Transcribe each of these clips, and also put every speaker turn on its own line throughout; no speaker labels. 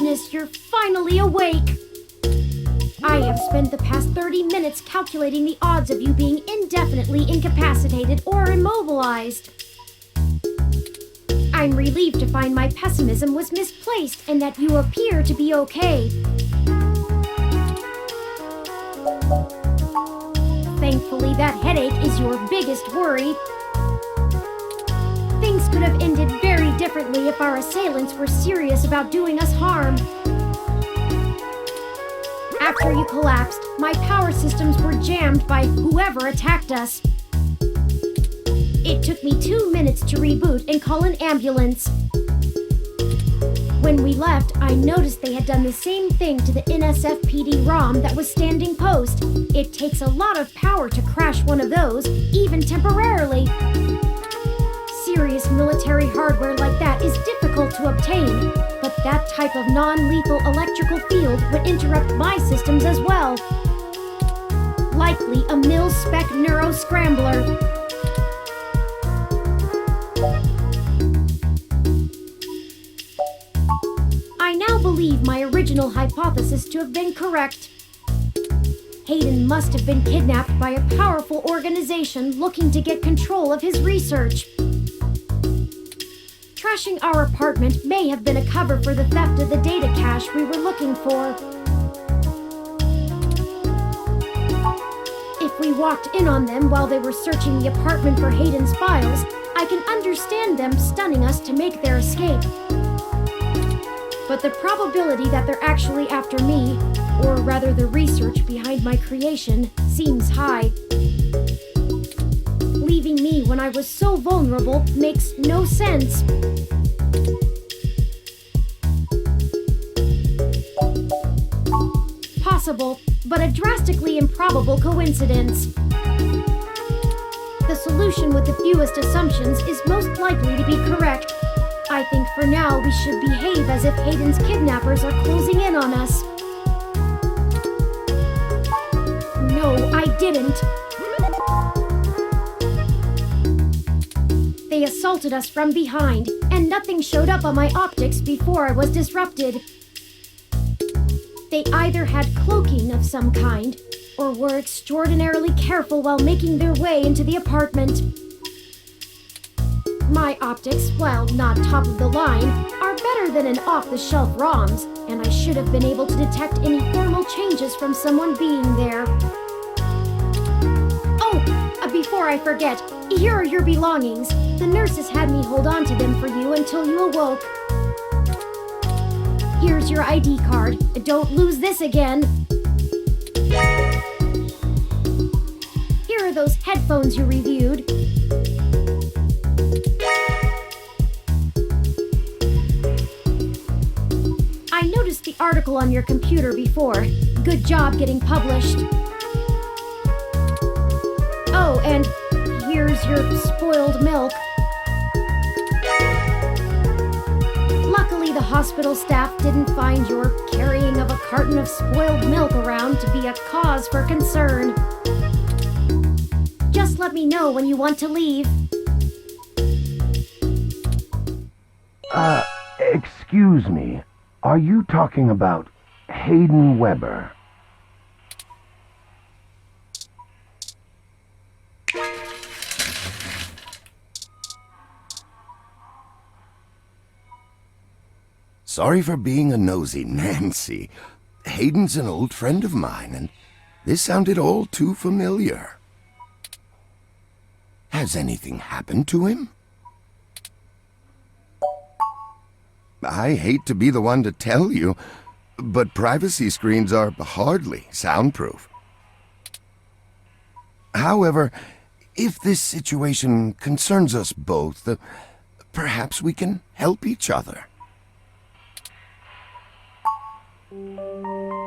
goodness, you're finally awake! I have spent the past 30 minutes calculating the odds of you being indefinitely incapacitated or immobilized. I'm relieved to find my pessimism was misplaced and that you appear to be okay. Thankfully, that headache is your biggest worry. Things could have ended very differently if our assailants were serious about doing us harm. After you collapsed, my power systems were jammed by whoever attacked us. It took me 2 minutes to reboot and call an ambulance. When we left, I noticed they had done the same thing to the NSFPD ROM that was standing post. It takes a lot of power to crash one of those, even temporarily. Serious military hardware like that is difficult to obtain, but that type of non-lethal electrical field would interrupt my systems as well. Likely a mil-spec neuro-scrambler. I now believe my original hypothesis to have been correct. Hayden must have been kidnapped by a powerful organization looking to get control of his research. Trashing our apartment may have been a cover for the theft of the data cache we were looking for. If we walked in on them while they were searching the apartment for Hayden's files, I can understand them stunning us to make their escape. But the probability that they're actually after me, or rather the research behind my creation, seems high. Leaving me when I was so vulnerable makes no sense. Possible, but a drastically improbable coincidence. The solution with the fewest assumptions is most likely to be correct. I think for now we should behave as if Hayden's kidnappers are closing in on us. No, I didn't. They assaulted us from behind, and nothing showed up on my optics before I was disrupted. They either had cloaking of some kind, or were extraordinarily careful while making their way into the apartment. My optics, while not top of the line, are better than an off-the-shelf ROM's, and I should have been able to detect any thermal changes from someone being there. Oh, before I forget, here are your belongings. The nurses had me hold on to them for you until you awoke. Here's your ID card. Don't lose this again. Here are those headphones you reviewed. I noticed the article on your computer before. Good job getting published. Oh, and here's your spoiled milk. Luckily, the hospital staff didn't find your carrying of a carton of spoiled milk around to be a cause for concern. Just let me know when you want to leave.
Excuse me. Are you talking about Hayden Weber?
Sorry for being a nosy, Nancy. Hayden's an old friend of mine, and this sounded all too familiar. Has anything happened to him? I hate to be the one to tell you, but privacy screens are hardly soundproof. However, if this situation concerns us both, perhaps we can help each other.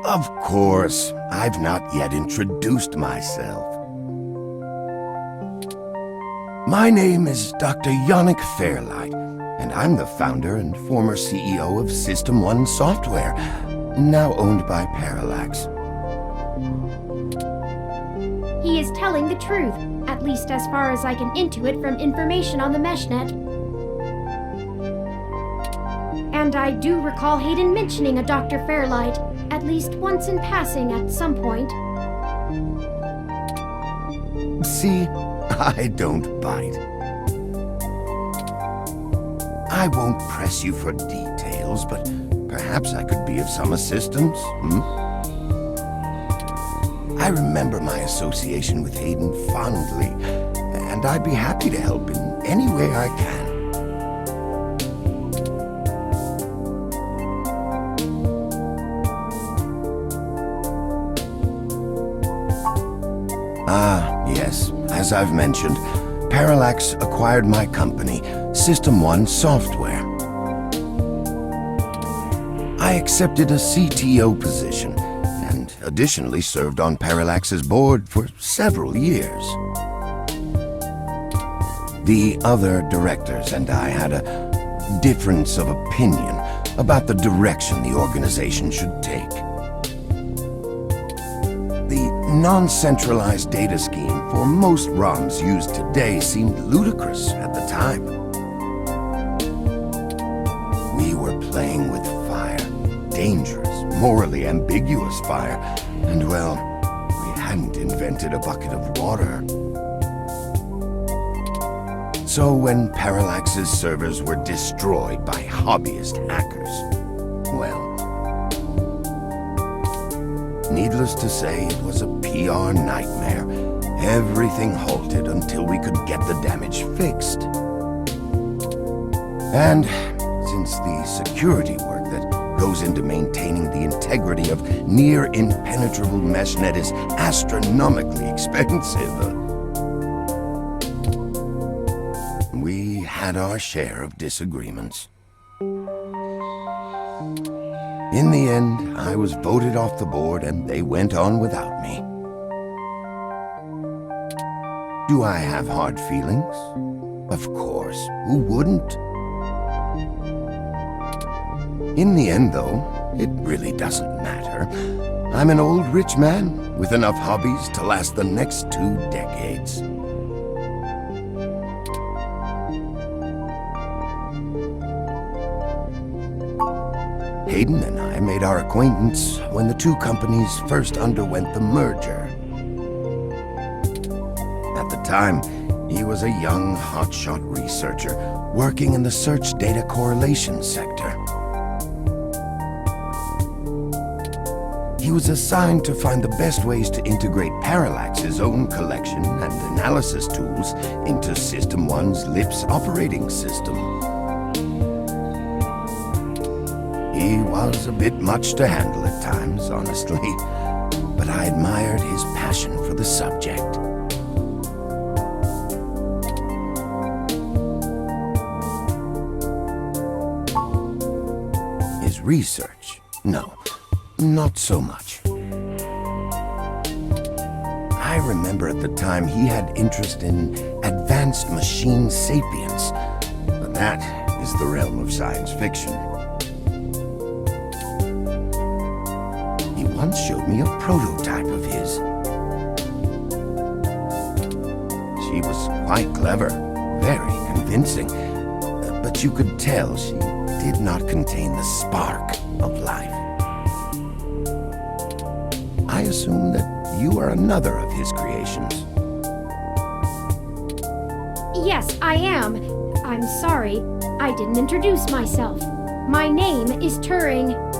Of course, I've not yet introduced myself. My name is Dr. Yannick Fairlight, and I'm the founder and former CEO of System 1 Software, now owned by Parallax.
He is telling the truth, at least as far as I can intuit from information on the meshnet. And I do recall Hayden mentioning a Dr. Fairlight, at least once in passing at some point.
See, I don't bite. I won't press you for details, but perhaps I could be of some assistance, I remember my association with Hayden fondly, and I'd be happy to help in any way I can. Ah, yes, as I've mentioned, Parallax acquired my company, System 1 Software. I accepted a CTO position, and additionally served on Parallax's board for several years. The other directors and I had a difference of opinion about the direction the organization should take. The non-centralized data scheme for most ROMs used today seemed ludicrous at the time. We were playing with fire, dangerous, morally ambiguous fire, and well, we hadn't invented a bucket of water. So when Parallax's servers were destroyed by hobbyist hackers, well, needless to say, it was a PR nightmare. Everything halted until we could get the damage fixed. And since the security work that goes into maintaining the integrity of near-impenetrable meshnet is astronomically expensive, we had our share of disagreements. In the end, I was voted off the board and they went on without me. Do I have hard feelings? Of course, who wouldn't? In the end, though, it really doesn't matter. I'm an old rich man with enough hobbies to last the next 2 decades. Hayden and I made our acquaintance when the two companies first underwent the merger. At the time, he was a young, hotshot researcher working in the search data correlation sector. He was assigned to find the best ways to integrate Parallax's own collection and analysis tools into System 1's LIPS operating system. He was a bit much to handle at times, honestly, but I admired his passion for the subject. His research? No, not so much. I remember at the time he had interest in advanced machine sapience, but that is the realm of science fiction. He once showed me a prototype of his. She was quite clever, very convincing, but you could tell she did not contain the spark of life. I assume that you are another of his creations.
Yes, I am. I'm sorry, I didn't introduce myself. My name is Turing.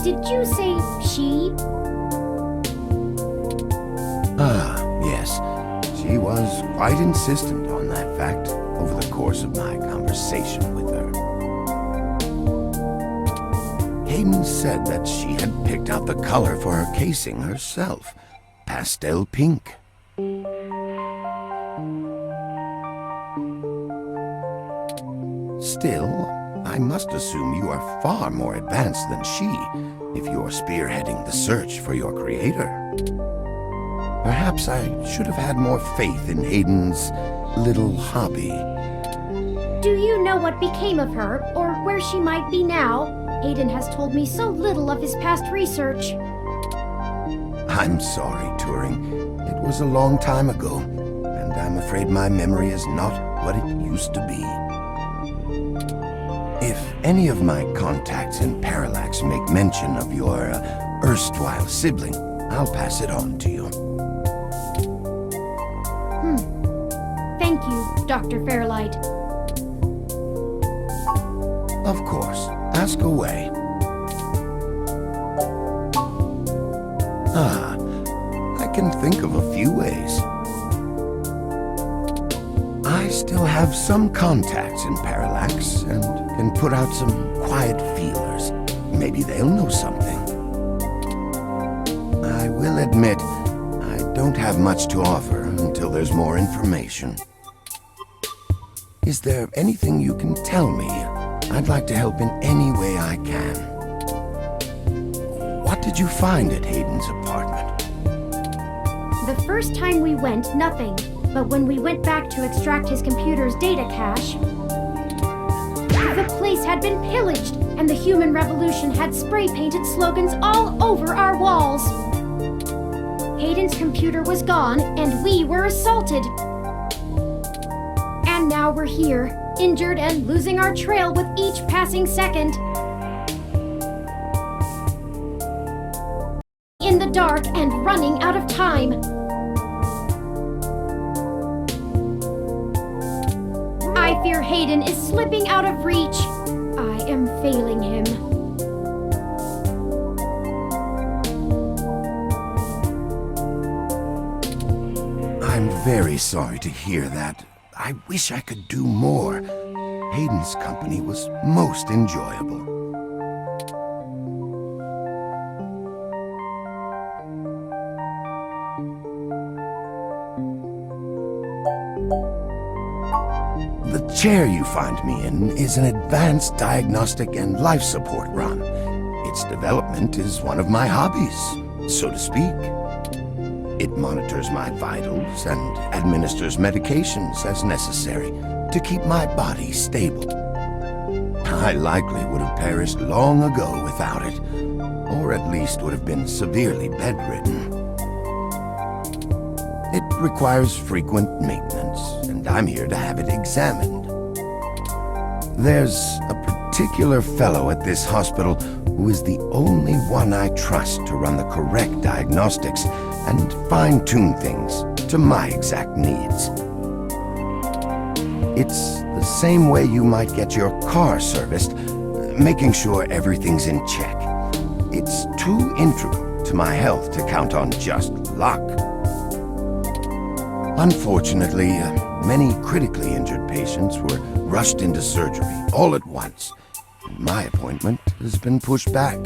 Did you say she?
Ah, yes. She was quite insistent on that fact over the course of my conversation with her. Hayden said that she had picked out the color for her casing herself, pastel pink. Still, I must assume you are far more advanced than she, if you're spearheading the search for your creator. Perhaps I should have had more faith in Hayden's little hobby.
Do you know what became of her, or where she might be now? Hayden has told me so little of his past research.
I'm sorry, Turing. It was a long time ago, and I'm afraid my memory is not what it used to be. If any of my contacts in Parallax make mention of your erstwhile sibling, I'll pass it on to you.
Thank you, Dr. Fairlight.
Of course. Ask away. I can think of a few ways. I still have some contacts in Parallax and can put out some quiet feelers. Maybe they'll know something. I will admit, I don't have much to offer until there's more information. Is there anything you can tell me? I'd like to help in any way I can. What did you find at Hayden's apartment?
The first time we went, nothing. But when we went back to extract his computer's data cache, the place had been pillaged, and the human revolution had spray-painted slogans all over our walls. Hayden's computer was gone, and we were assaulted. And now we're here, injured and losing our trail with each passing second. In the dark and running out of time. I fear Hayden is slipping out of reach. I am failing him.
I'm very sorry to hear that. I wish I could do more. Hayden's company was most enjoyable. The chair you find me in is an advanced diagnostic and life support run. Its development is one of my hobbies, so to speak. It monitors my vitals and administers medications as necessary to keep my body stable. I likely would have perished long ago without it, or at least would have been severely bedridden. It requires frequent maintenance, and I'm here to have it examined. There's a particular fellow at this hospital who is the only one I trust to run the correct diagnostics and fine-tune things to my exact needs. It's the same way you might get your car serviced, making sure everything's in check. It's too integral to my health to count on just luck. Unfortunately, many critically injured patients were rushed into surgery all at once, and my appointment has been pushed back.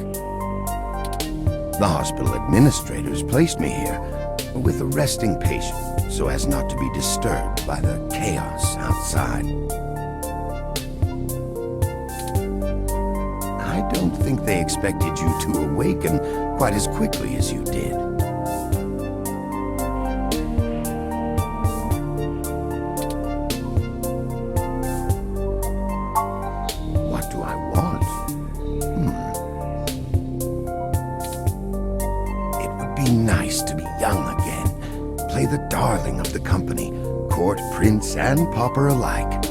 The hospital administrators placed me here with a resting patient so as not to be disturbed by the chaos outside. I don't think they expected you to awaken quite as quickly as you did. What do I want? It would be nice to be young again, play the darling of the company, court prince and pauper alike.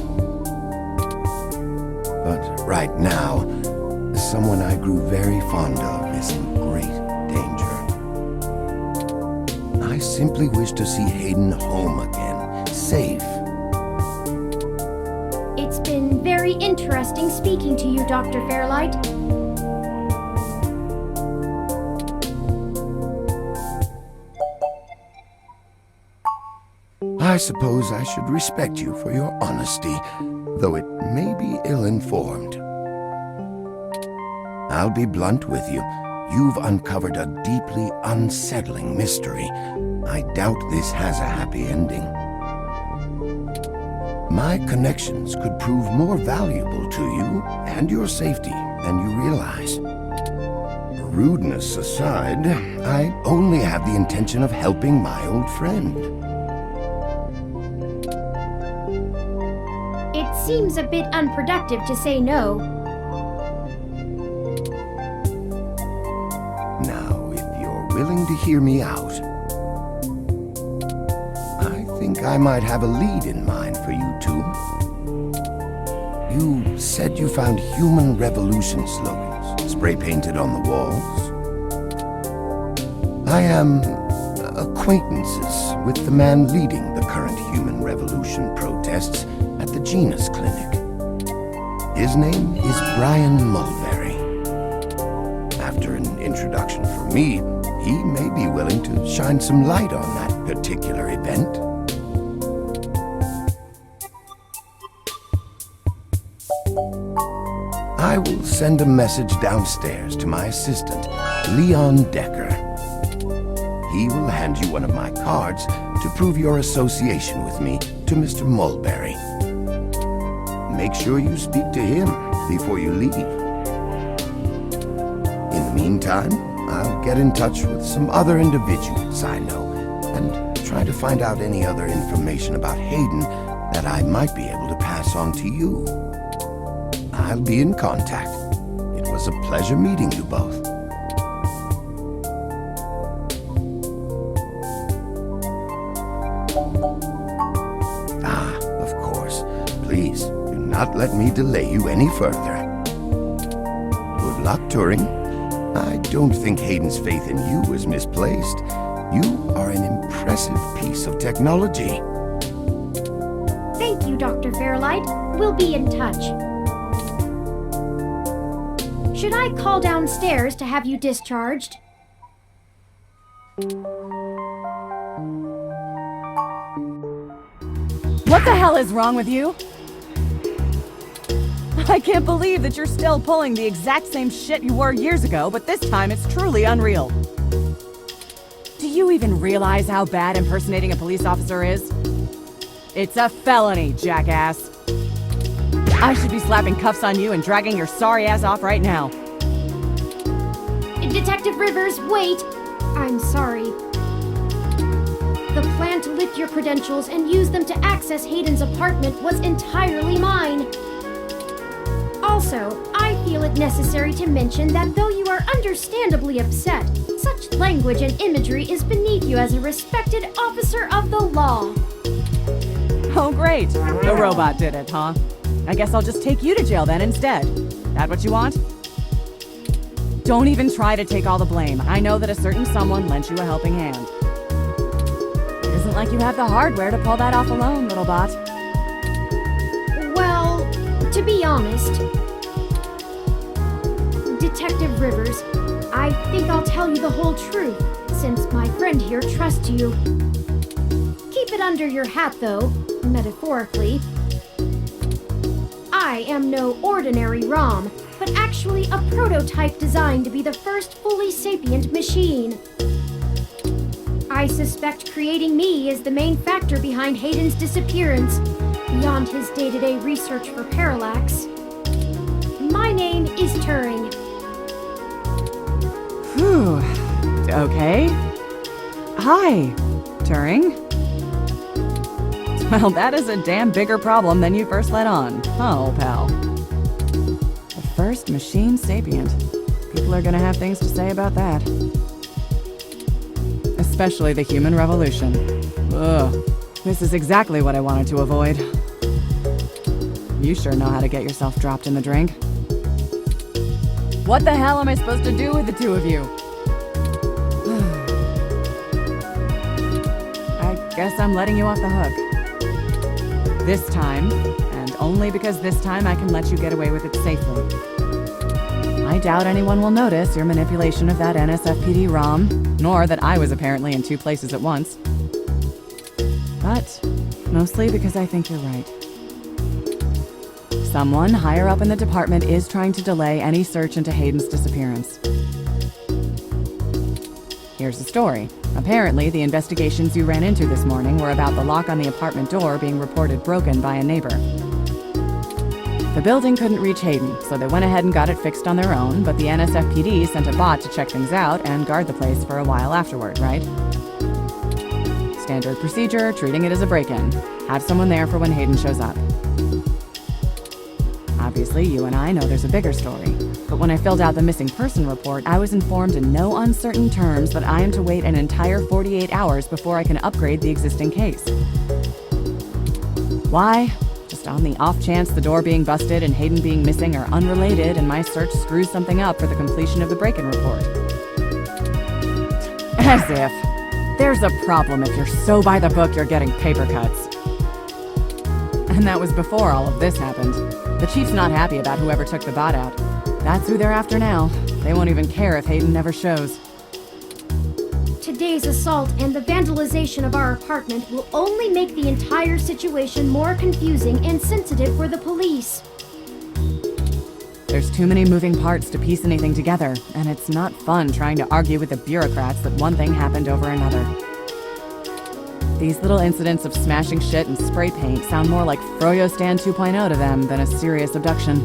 But right now, someone I grew very fond of is in great danger. I simply wish to see Hayden home again, safe.
It's been very interesting speaking to you, Dr. Fairlight.
I suppose I should respect you for your honesty, though it may be ill-informed. I'll be blunt with you. You've uncovered a deeply unsettling mystery. I doubt this has a happy ending. My connections could prove more valuable to you and your safety than you realize. Rudeness aside, I only have the intention of helping my old friend.
It seems a bit unproductive to say no.
Now, if you're willing to hear me out, I think I might have a lead in mind for you too. You said you found human revolution slogans spray-painted on the walls. I am acquaintances with the man leading the current human revolution protests at the Genus Clinic. His name is Brian Mulberry. After an introduction from me, he may be willing to shine some light on that particular event. I will send a message downstairs to my assistant, Leon Decker. He will hand you one of my cards to prove your association with me to Mr. Mulberry. Make sure you speak to him before you leave. In the meantime, I'll get in touch with some other individuals I know and try to find out any other information about Hayden that I might be able to pass on to you. I'll be in contact. It was a pleasure meeting you both. Of course. Please, do not let me delay you any further. Good luck, Turing. I don't think Hayden's faith in you is misplaced. You are an impressive piece of technology.
Thank you, Dr. Fairlight. We'll be in touch. Should I call downstairs to have you discharged?
What the hell is wrong with you? I can't believe that you're still pulling the exact same shit you were years ago, but this time it's truly unreal. Do you even realize how bad impersonating a police officer is? It's a felony, jackass. I should be slapping cuffs on you and dragging your sorry ass off right now.
Detective Rivers, wait! I'm sorry. The plan to lift your credentials and use them to access Hayden's apartment was entirely mine. Also, I feel it necessary to mention that though you are understandably upset, such language and imagery is beneath you as a respected officer of the law.
Oh great, the robot did it, huh? I guess I'll just take you to jail then instead. That what you want? Don't even try to take all the blame. I know that a certain someone lent you a helping hand. It isn't like you have the hardware to pull that off alone, little bot.
Well, to be honest, Detective Rivers, I think I'll tell you the whole truth, since my friend here trusts you. Keep it under your hat, though, metaphorically. I am no ordinary ROM, but actually a prototype designed to be the first fully sapient machine. I suspect creating me is the main factor behind Hayden's disappearance, beyond his day-to-day research for parallax. My name is Turing.
Whew. Okay. Hi, Turing. Well, that is a damn bigger problem than you first let on, huh, old pal? The first machine sapient. People are gonna have things to say about that. Especially the human revolution. Ugh. This is exactly what I wanted to avoid. You sure know how to get yourself dropped in the drink. What the hell am I supposed to do with the two of you? I guess I'm letting you off the hook. This time, and only because this time I can let you get away with it safely. I doubt anyone will notice your manipulation of that NSFPD ROM, nor that I was apparently in two places at once. But mostly because I think you're right. Someone higher up in the department is trying to delay any search into Hayden's disappearance. Here's the story. Apparently, the investigations you ran into this morning were about the lock on the apartment door being reported broken by a neighbor. The building couldn't reach Hayden, so they went ahead and got it fixed on their own, but the NSFPD sent a bot to check things out and guard the place for a while afterward, right? Standard procedure, treating it as a break-in. Have someone there for when Hayden shows up. Obviously, you and I know there's a bigger story. But when I filled out the missing person report, I was informed in no uncertain terms that I am to wait an entire 48 hours before I can upgrade the existing case. Why? Just on the off chance the door being busted and Hayden being missing are unrelated and my search screws something up for the completion of the break-in report. As if. There's a problem if you're so by the book you're getting paper cuts. And that was before all of this happened. The chief's not happy about whoever took the bot out. That's who they're after now. They won't even care if Hayden never shows.
Today's assault and the vandalization of our apartment will only make the entire situation more confusing and sensitive for the police.
There's too many moving parts to piece anything together, and it's not fun trying to argue with the bureaucrats that one thing happened over another. These little incidents of smashing shit and spray paint sound more like Froyo Stand 2.0 to them than a serious abduction.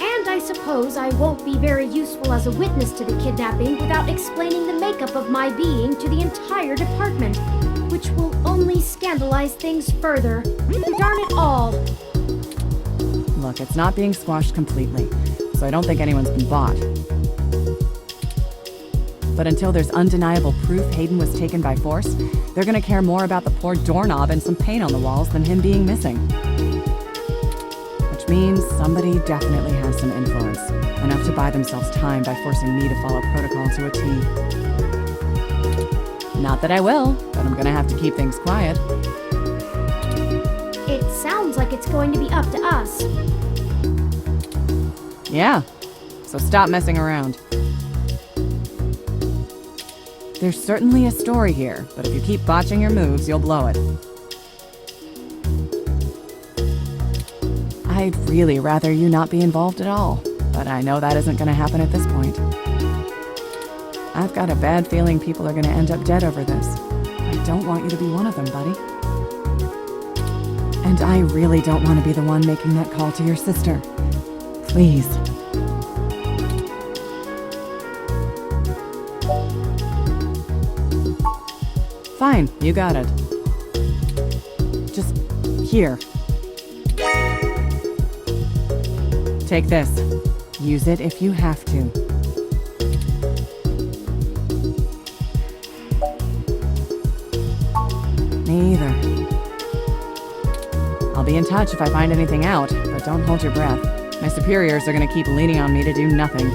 And I suppose I won't be very useful as a witness to the kidnapping without explaining the makeup of my being to the entire department, which will only scandalize things further. Darn it all!
Look, it's not being squashed completely, so I don't think anyone's been bought. But until there's undeniable proof Hayden was taken by force, they're gonna care more about the poor doorknob and some paint on the walls than him being missing. Which means somebody definitely has some influence, enough to buy themselves time by forcing me to follow protocol to a T. Not that I will, but I'm gonna have to keep things quiet.
It sounds like it's going to be up to us.
Yeah, so stop messing around. There's certainly a story here, but if you keep botching your moves, you'll blow it. I'd really rather you not be involved at all, but I know that isn't going to happen at this point. I've got a bad feeling people are going to end up dead over this. I don't want you to be one of them, buddy. And I really don't want to be the one making that call to your sister. Please. Fine, you got it. Just here. Take this. Use it if you have to. Me either. I'll be in touch if I find anything out, but don't hold your breath. My superiors are gonna keep leaning on me to do nothing.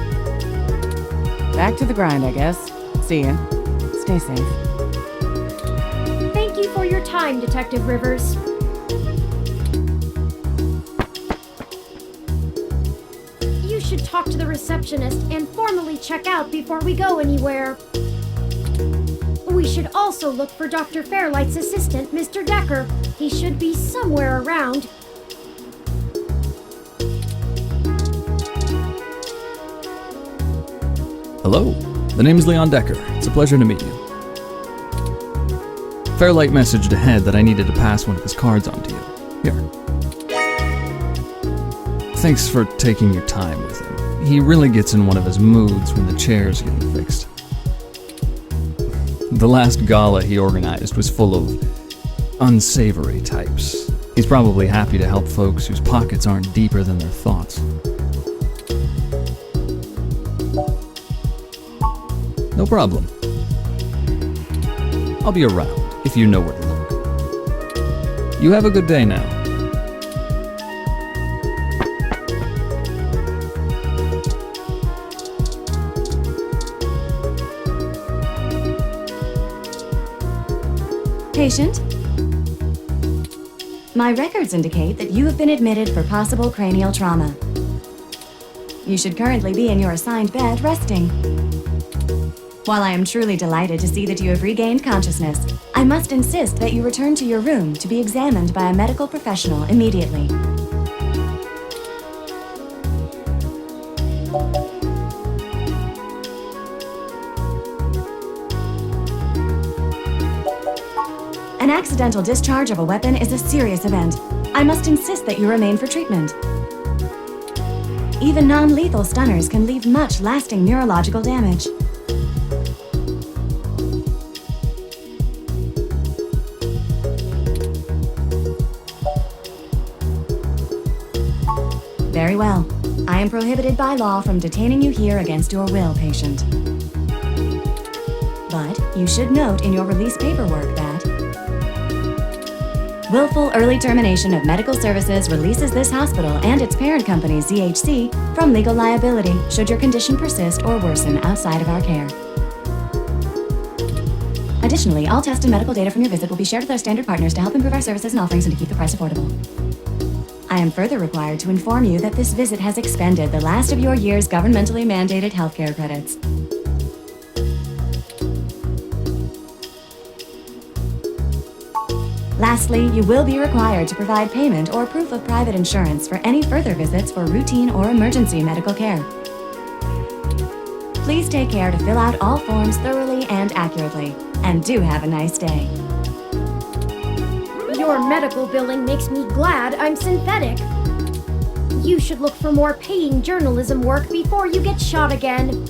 Back to the grind, I guess. See ya. Stay safe.
Thank you for your time, Detective Rivers. You should talk to the receptionist and formally check out before we go anywhere. We should also look for Dr. Fairlight's assistant, Mr. Decker. He should be somewhere around.
Hello, the name is Leon Decker. It's a pleasure to meet you. Fairlight messaged ahead that I needed to pass one of his cards on to you. Here. Thanks for taking your time with him. He really gets in one of his moods when the chair's getting fixed. The last gala he organized was full of unsavory types. He's probably happy to help folks whose pockets aren't deeper than their thoughts. No problem. I'll be around if you know where to look. You have a good day now.
Patient? My records indicate that you have been admitted for possible cranial trauma. You should currently be in your assigned bed resting. While I am truly delighted to see that you have regained consciousness, I must insist that you return to your room to be examined by a medical professional immediately. An accidental discharge of a weapon is a serious event. I must insist that you remain for treatment. Even non-lethal stunners can leave much lasting neurological damage. Very well. I am prohibited by law from detaining you here against your will, patient. But you should note in your release paperwork that Willful early termination of medical services releases this hospital and its parent company, ZHC, from legal liability should your condition persist or worsen outside of our care. Additionally, all test and medical data from your visit will be shared with our standard partners to help improve our services and offerings and to keep the price affordable. I am further required to inform you that this visit has expended the last of your year's governmentally mandated healthcare credits. Lastly, you will be required to provide payment or proof of private insurance for any further visits for routine or emergency medical care. Please take care to fill out all forms thoroughly and accurately. And do have a nice day.
Your medical billing makes me glad I'm synthetic. You should look for more paying journalism work before you get shot again.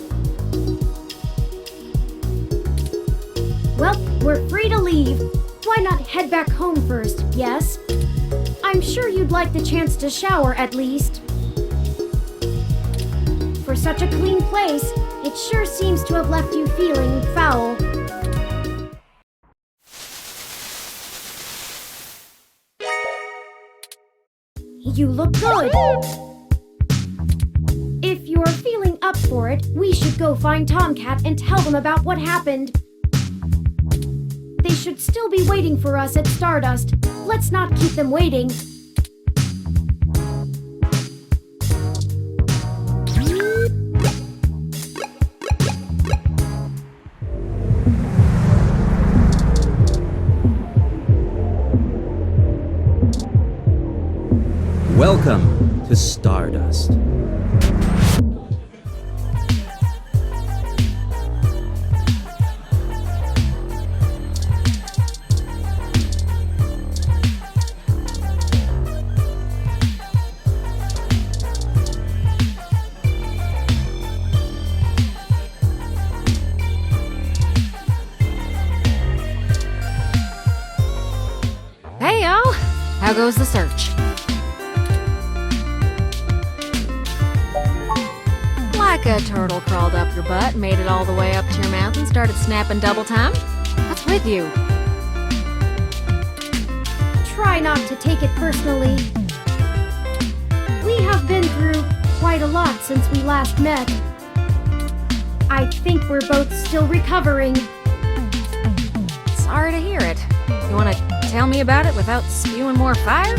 Well, we're free to leave. Why not head back home first, yes? I'm sure you'd like the chance to shower at least. For such a clean place, it sure seems to have left you feeling foul. You look good. If you're feeling up for it, we should go find Tomcat and tell them about what happened. They should still be waiting for us at Stardust. Let's not keep them waiting.
Welcome to Stardust.
Hey y'all, how goes the search? Like a turtle crawled up your butt, made it all the way up to your mouth and started snapping double time? What's with you?
Try not to take it personally. We have been through quite a lot since we last met. I think we're both still recovering.
Sorry to hear it. You want to tell me about it without spewing more fire?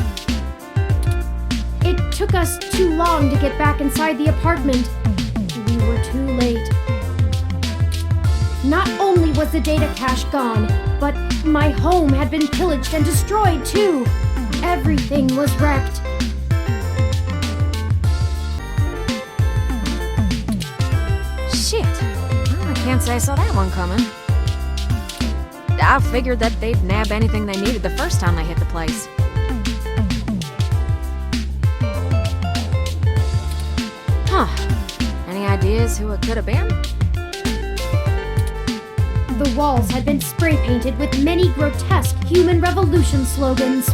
It took us too long to get back inside the apartment. We were too late. Not only was the data cache gone, but my home had been pillaged and destroyed too. Everything was wrecked.
Shit. Well, I can't say I saw that one coming. I figured that they'd nab anything they needed the first time they hit the place. Huh. Any ideas who it could have been?
The walls had been spray painted with many grotesque human revolution slogans.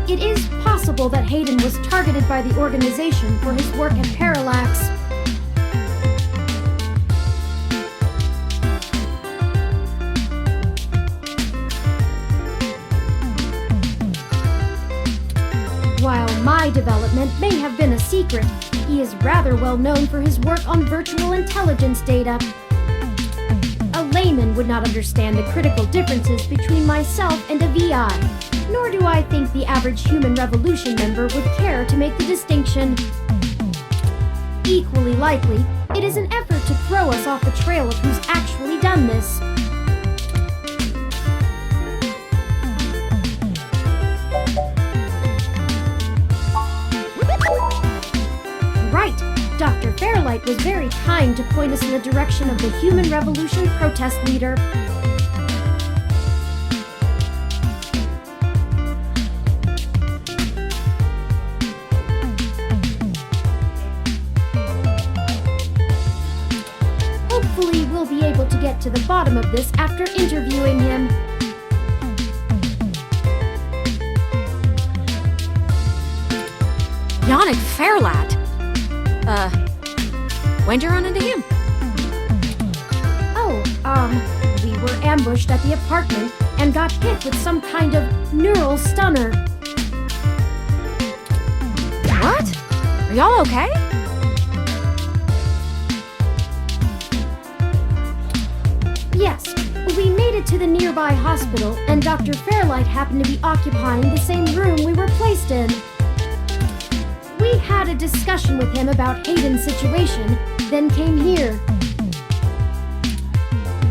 It is possible that Hayden was targeted by the organization for his work at Parallax. While my development may have been a secret, he is rather well known for his work on virtual intelligence data. A layman would not understand the critical differences between myself and a VI, nor do I think the average human revolution member would care to make the distinction. Equally likely, it is an effort to throw us off the trail of who's actually done this. Right, Dr. Fairlight was very kind to point us in the direction of the Human Revolution protest leader. Hopefully, we'll be able to get to the bottom of this after interviewing him.
Yannick Fairlight? When'd you run into him?
Oh, we were ambushed at the apartment, and got hit with some kind of neural stunner.
What? Are y'all okay?
Yes, we made it to the nearby hospital, and Dr. Fairlight happened to be occupying the same room we were placed in. We had a discussion with him about Hayden's situation, then came here.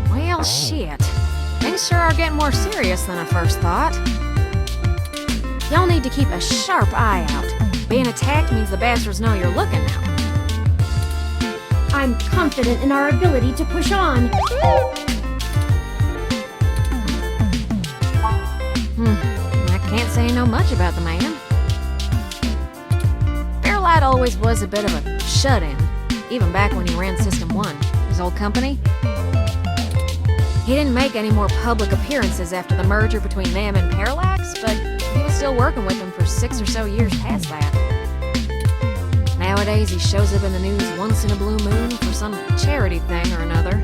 Well, shit. Things sure are getting more serious than I first thought. Y'all need to keep a sharp eye out. Being attacked means the bastards know you're looking now.
I'm confident in our ability to push on.
I can't say I know much about the man. Fairlight always was a bit of a shut-in, even back when he ran System 1, his old company. He didn't make any more public appearances after the merger between them and Parallax, but he was still working with them for 6 or so years past that. Nowadays, he shows up in the news once in a blue moon for some charity thing or another.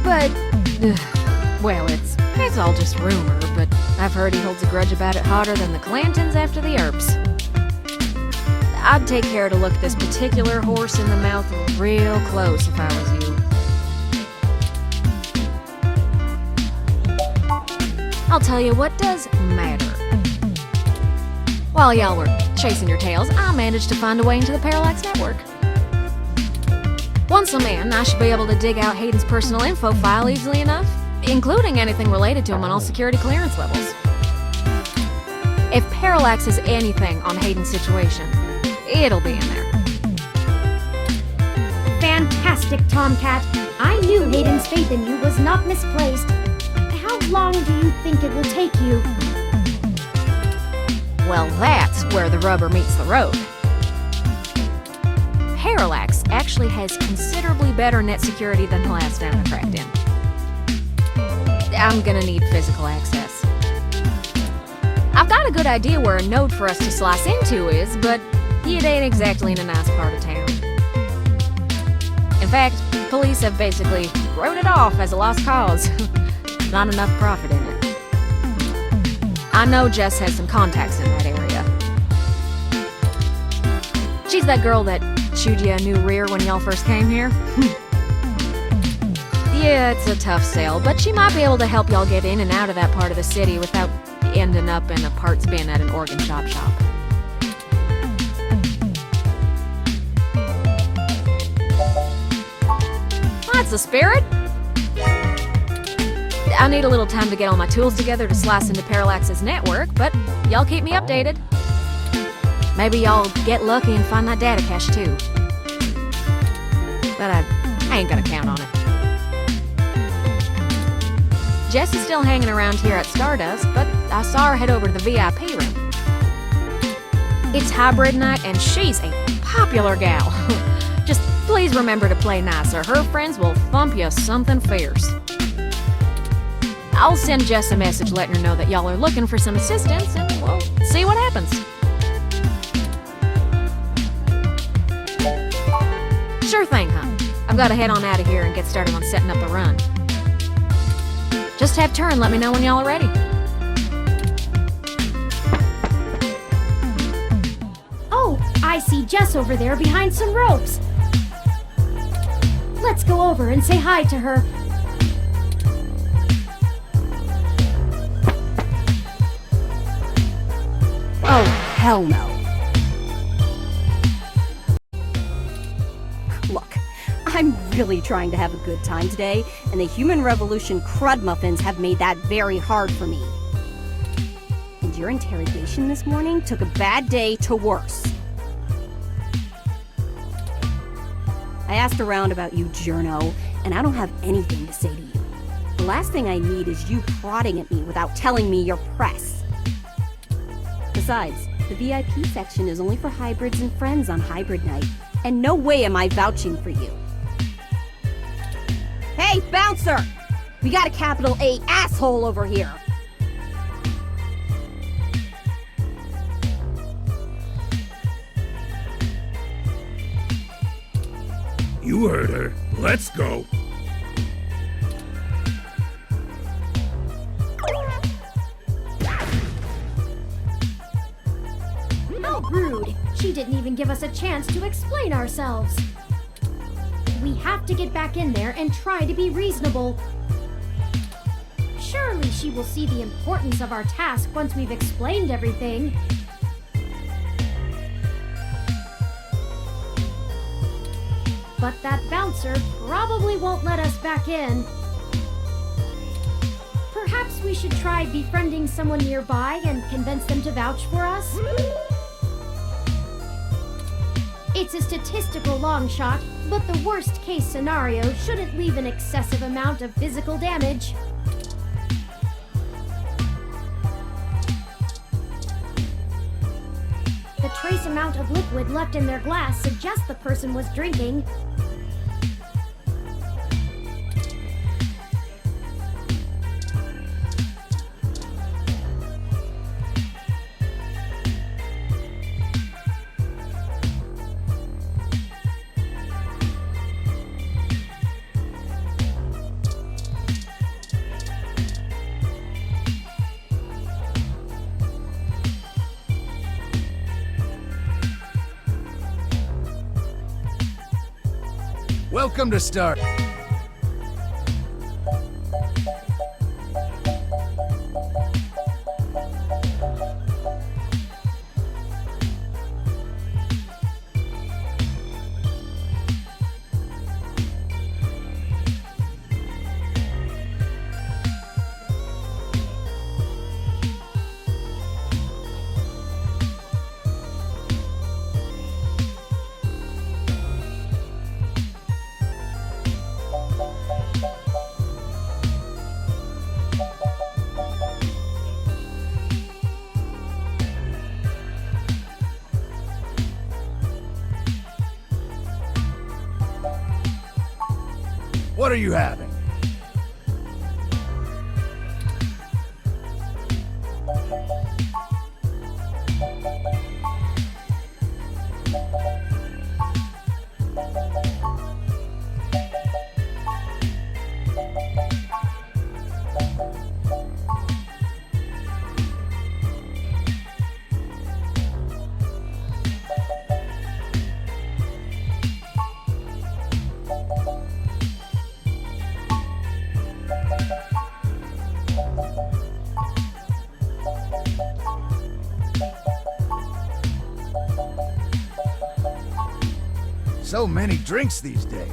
But, well, it's all just rumor, but I've heard he holds a grudge about it hotter than the Clantons after the Earps. I'd take care to look this particular horse in the mouth real close if I was you. I'll tell you what does matter. While y'all were chasing your tails, I managed to find a way into the Parallax network. Once I'm in, I should be able to dig out Hayden's personal info file easily enough, including anything related to him on all security clearance levels. If Parallax has anything on Hayden's situation, it'll be in there.
Fantastic, Tomcat. I knew Hayden's faith in you was not misplaced. How long do you think it will take you?
Well, that's where the rubber meets the road. Parallax actually has considerably better net security than the last time I cracked in. I'm gonna need physical access. I've got a good idea where a node for us to slice into is, but it ain't exactly in a nice part of town. In fact, police have basically wrote it off as a lost cause. Not enough profit in it. I know Jess has some contacts in that area. She's that girl that chewed you a new rear when y'all first came here. Yeah, it's a tough sale, but she might be able to help y'all get in and out of that part of the city without ending up in a parts bin at an organ shop. That's the spirit. I need a little time to get all my tools together to slice into Parallax's network, but y'all keep me updated. Maybe y'all get lucky and find that data cache too. But I ain't gonna count on it. Jess is still hanging around here at Stardust, but I saw her head over to the VIP room. It's hybrid night and she's a popular gal. Just please remember to play nice or her friends will thump you something fierce. I'll send Jess a message letting her know that y'all are looking for some assistance, and we'll see what happens. Sure thing, hon. I've got to head on out of here and get started on setting up the run. Just have Turing let me know when y'all are ready.
Oh, I see Jess over there behind some ropes. Let's go over and say hi to her.
Oh, hell no. Look, I'm really trying to have a good time today, and the Human Revolution crud muffins have made that very hard for me. And your interrogation this morning took a bad day to worse. I asked around about you, Journo, and I don't have anything to say to you. The last thing I need is you prodding at me without telling me you're press. Besides, the VIP section is only for hybrids and friends on hybrid night, and no way am I vouching for you. Hey, bouncer! We got a capital A asshole over here!
You heard her. Let's go.
rude. She didn't even give us a chance to explain ourselves. We have to get back in there and try to be reasonable. Surely she will see the importance of our task once we've explained everything. But that bouncer probably won't let us back in. Perhaps we should try befriending someone nearby and convince them to vouch for us? It's a statistical long shot, but the worst case scenario shouldn't leave an excessive amount of physical damage. The trace amount of liquid left in their glass suggests the person was drinking.
Welcome to Start. What are you having? So many drinks these days.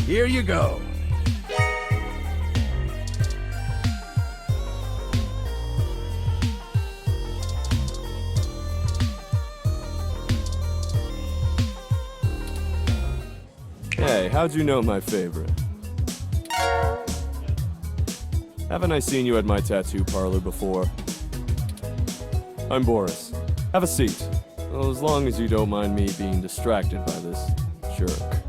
Here you go.
Hey, how'd you know my favorite? Haven't I seen you at my tattoo parlor before? I'm Boris. Have a seat. Well, as long as you don't mind me being distracted by this jerk.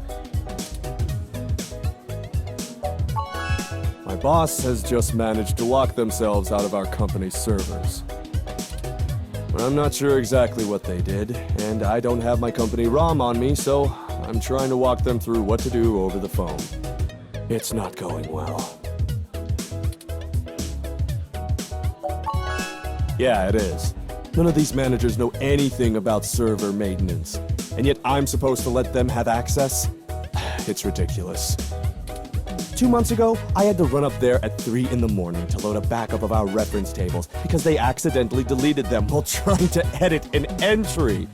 My boss has just managed to lock themselves out of our company's servers. I'm not sure exactly what they did, and I don't have my company ROM on me, so I'm trying to walk them through what to do over the phone. It's not going well. Yeah, it is. None of these managers know anything about server maintenance, and yet I'm supposed to let them have access? It's ridiculous. 2 months ago, I had to run up there at 3 in the morning to load a backup of our reference tables because they accidentally deleted them while trying to edit an entry.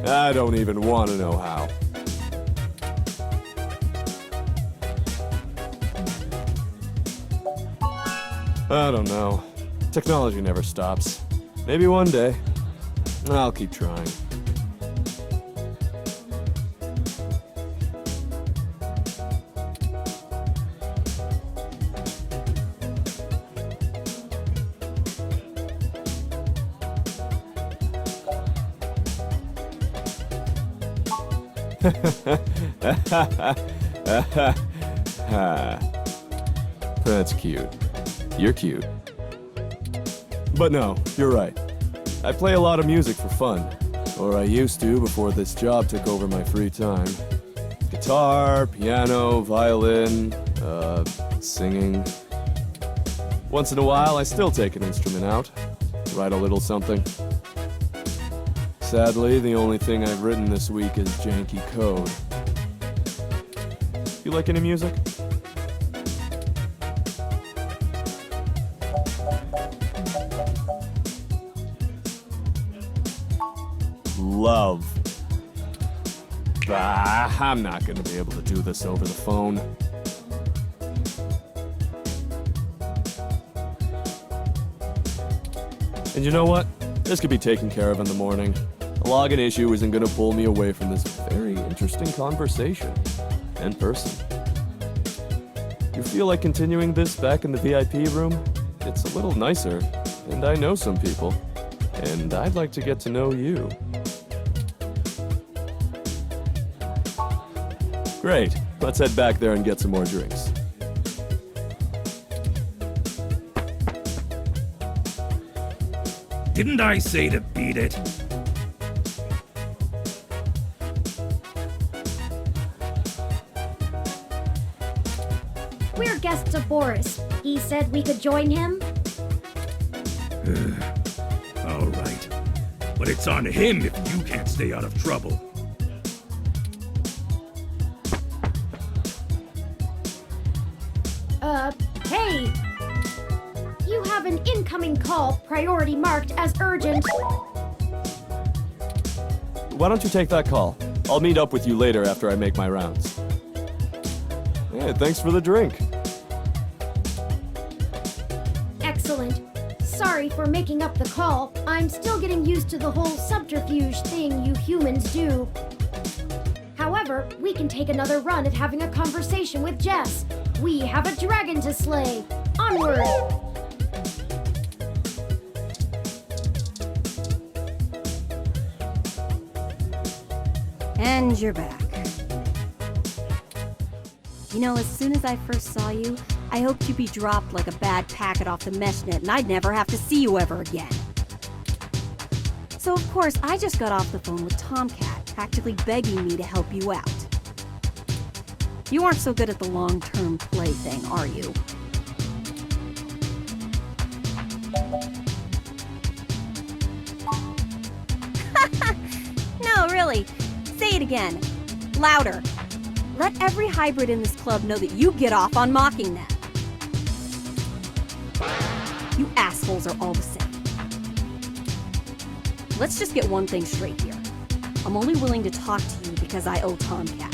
I don't even want to know how. I don't know. Technology never stops. Maybe one day. I'll keep trying. That's cute. You're cute. But no, you're right. I play a lot of music for fun. Or I used to before this job took over my free time. Guitar, piano, violin, Singing. Once in a while, I still take an instrument out, write a little something. Sadly, the only thing I've written this week is janky code. You like any music? Love. Bah, I'm not gonna be able to do this over the phone. And you know what? This could be taken care of in the morning. A login issue isn't gonna pull me away from this very interesting conversation. And person. You feel like continuing this back in the VIP room? It's a little nicer, and I know some people. And I'd like to get to know you. Great. Let's head back there and get some more drinks.
Didn't I say to beat it?
We're guests of Boris. He said we could join him.
All right. But it's on him if you can't stay out of trouble.
Hey! You have an incoming call, priority marked as urgent.
Why don't you take that call? I'll meet up with you later after I make my rounds. Hey, thanks for the drink.
Excellent. Sorry for making up the call. I'm still getting used to the whole subterfuge thing you humans do. However, we can take another run at having a conversation with Jess. We have a dragon to slay. Onward!
And you're back. You know, as soon as I first saw you, I hoped you'd be dropped like a bad packet off the meshnet and I'd never have to see you ever again. So of course, I just got off the phone with Tomcat, practically begging me to help you out. You aren't so good at the long-term play thing, are you? No, really. Say it again. Louder. Let every hybrid in this club know that you get off on mocking them. You assholes are all the same. Let's just get one thing straight here. I'm only willing to talk to you because I owe Tomcat.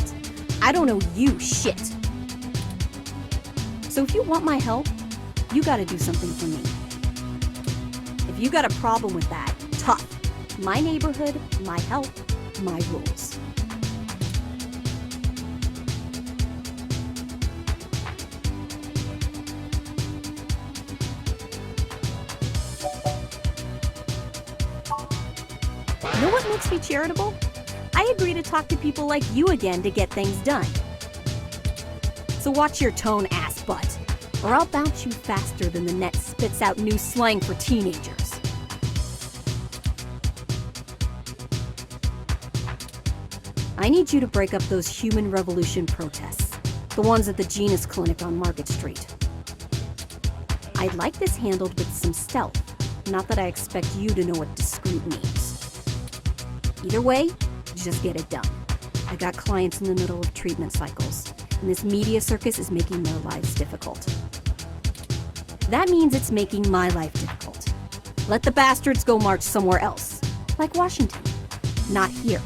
I don't owe you shit. So if you want my help, you gotta do something for me. If you got a problem with that, tough. My neighborhood, my help, my rules. You know what makes me charitable? I agree to talk to people like you again to get things done. So watch your tone, ass butt, or I'll bounce you faster than the net spits out new slang for teenagers. I need you to break up those human revolution protests, the ones at the Genus Clinic on Market Street. I'd like this handled with some stealth, not that I expect you to know what discreet means. Either way, just get it done. I got clients in the middle of treatment cycles, and this media circus is making their lives difficult. That means it's making my life difficult. Let the bastards go march somewhere else, like Washington, not here.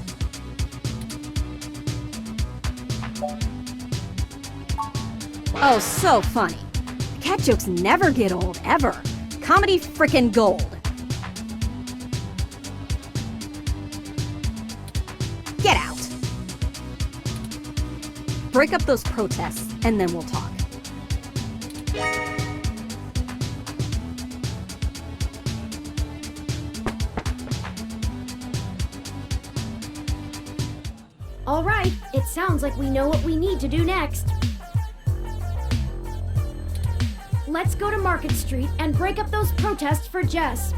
Oh, so funny. Cat jokes never get old, ever. Comedy frickin' gold. Get out. Break up those protests, and then we'll talk.
All right, it sounds like we know what we need to do next. Let's go to Market Street and break up those protests for Jess.